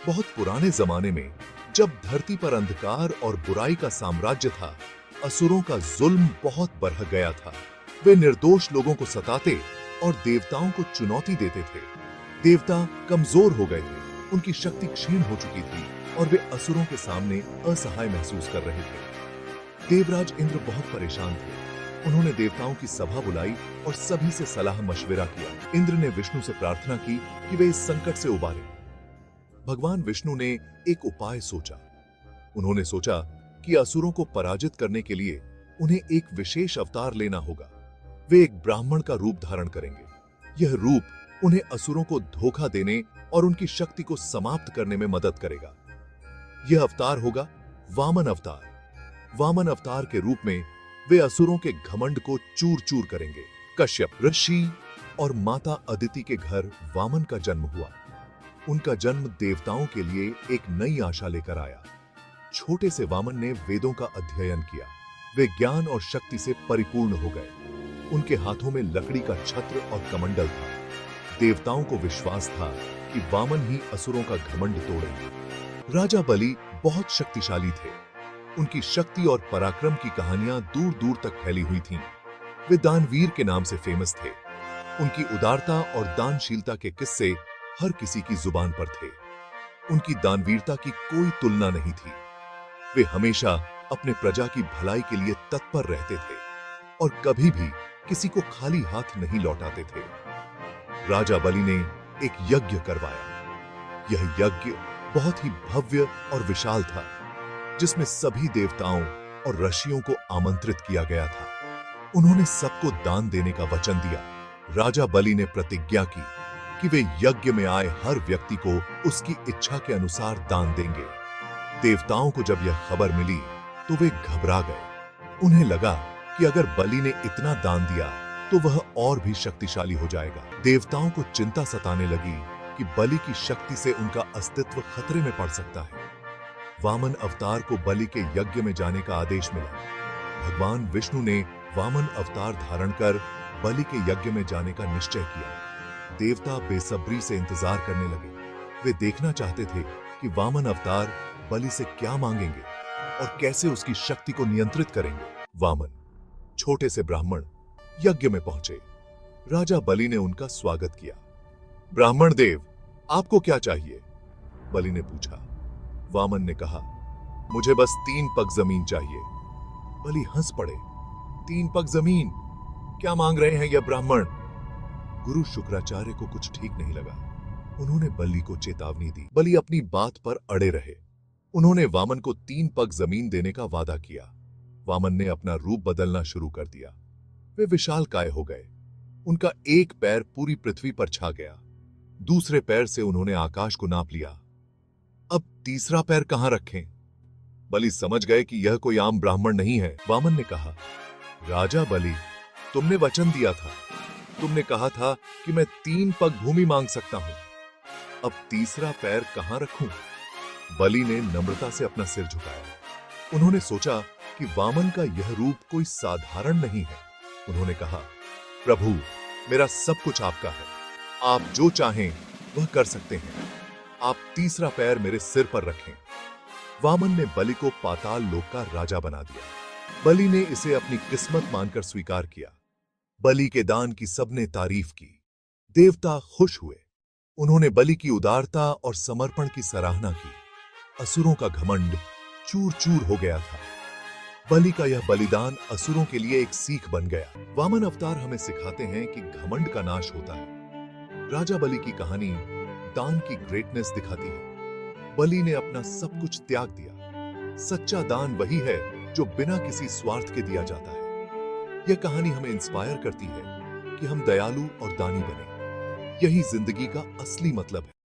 बहुत पुराने जमाने में जब धरती पर अंधकार और बुराई का साम्राज्य था, असुरों का जुल्म बहुत बढ़ गया था। वे निर्दोष लोगों को सताते और देवताओं को चुनौती देते थे। देवता कमजोर हो गए थे, उनकी शक्ति क्षीण हो चुकी थी और वे असुरों के सामने असहाय महसूस कर रहे थे। देवराज इंद्र बहुत परेशान थे। उन्होंने देवताओं की सभा बुलाई और सभी से सलाह मशविरा किया। इंद्र ने विष्णु से प्रार्थना की कि वे इस संकट से उबारें। भगवान विष्णु ने एक उपाय सोचा। उन्होंने सोचा कि असुरों को पराजित करने के लिए उन्हें एक विशेष अवतार लेना होगा। वे एक ब्राह्मण का रूप धारण करेंगे। यह रूप उन्हें असुरों को धोखा देने और उनकी शक्ति को समाप्त करने में मदद करेगा। यह अवतार होगा वामन अवतार। वामन अवतार के रूप में वे असुरों के घमंड को चूर चूर करेंगे। कश्यप ऋषि और माता अदिति के घर वामन का जन्म हुआ। उनका जन्म देवताओं के लिए एक नई आशा लेकर आया। छोटे से वामन ने वेदों का अध्ययन किया। वे ज्ञान और शक्ति से परिपूर्ण हो गए। उनके हाथों में लकड़ी का छत्र और कमंडल था। देवताओं को विश्वास था कि वामन ही असुरों का घमंड तोड़ेंगे। राजा बलि बहुत शक्तिशाली थे। उनकी शक्ति और पराक्रम की कहानियां दूर दूर तक फैली हुई थीं। वे दानवीर के नाम से फेमस थे। उनकी उदारता और दानशीलता के किस्से हर किसी की जुबान पर थे। उनकी दानवीरता की कोई तुलना नहीं थी। वे हमेशा अपने प्रजा की भलाई के लिए तत्पर रहते थे और कभी भी किसी को खाली हाथ नहीं लौटाते थे। राजा बलि ने एक यज्ञ करवाया। यह यज्ञ बहुत ही भव्य और विशाल था, जिसमें सभी देवताओं और ऋषियों को आमंत्रित किया गया था। उन्होंने सबको दान देने का वचन दिया। राजा बलि ने प्रतिज्ञा की कि वे यज्ञ में आए हर व्यक्ति को उसकी इच्छा के अनुसार दान देंगे। देवताओं को जब यह खबर मिली तो वे घबरा गए। उन्हें लगा कि अगर बलि ने इतना दान दिया तो वह और भी शक्तिशाली हो जाएगा। देवताओं को चिंता सताने लगी कि बलि की शक्ति से उनका अस्तित्व खतरे में पड़ सकता है। वामन अवतार को बलि के यज्ञ में जाने का आदेश मिला। भगवान विष्णु ने वामन अवतार धारण कर बलि के यज्ञ में जाने का निश्चय किया। देवता बेसब्री से इंतजार करने लगे। वे देखना चाहते थे कि वामन अवतार बलि से क्या मांगेंगे और कैसे उसकी शक्ति को नियंत्रित करेंगे। वामन, छोटे से ब्राह्मण, यज्ञ में पहुंचे। राजा बलि ने उनका स्वागत किया। ब्राह्मण देव, आपको क्या चाहिए? बलि ने पूछा। वामन ने कहा, मुझे बस 3 पग जमीन चाहिए। बलि हंस पड़े। 3 पग जमीन? क्या मांग रहे हैं यह ब्राह्मण? गुरु शुक्राचार्य को कुछ ठीक नहीं लगा। उन्होंने बलि को चेतावनी दी। बलि अपनी बात पर अड़े रहे। उन्होंने वामन को 3 पग जमीन देने का वादा किया। वामन ने अपना रूप बदलना शुरू कर दिया। वे विशालकाय हो गए। उनका एक पैर पूरी पृथ्वी पर छा गया। दूसरे पैर से उन्होंने आकाश को नाप लिया। अब तीसरा पैर कहां रखें? बलि समझ गए कि यह कोई आम ब्राह्मण नहीं है। वामन ने कहा, राजा बलि, तुमने वचन दिया था। तुमने कहा था कि मैं 3 पग भूमि मांग सकता हूं। अब तीसरा पैर कहां रखूं? बलि ने नम्रता से अपना सिर झुकाया। उन्होंने सोचा कि वामन का यह रूप कोई साधारण नहीं है। उन्होंने कहा, प्रभु, मेरा सब कुछ आपका है। आप जो चाहें वह कर सकते हैं। आप तीसरा पैर मेरे सिर पर रखें। वामन ने बलि को पाताल लोक का राजा बना दिया। बलि ने इसे अपनी किस्मत मानकर स्वीकार किया। बलि के दान की सबने तारीफ की। देवता खुश हुए। उन्होंने बलि की उदारता और समर्पण की सराहना की। असुरों का घमंड चूर चूर हो गया था। बलि का यह बलिदान असुरों के लिए एक सीख बन गया। वामन अवतार हमें सिखाते हैं कि घमंड का नाश होता है। राजा बलि की कहानी दान की ग्रेटनेस दिखाती है। बलि ने अपना सब कुछ त्याग दिया। सच्चा दान वही है जो बिना किसी स्वार्थ के दिया जाता है। यह कहानी हमें इंस्पायर करती है कि हम दयालु और दानी बने। यही जिंदगी का असली मतलब है।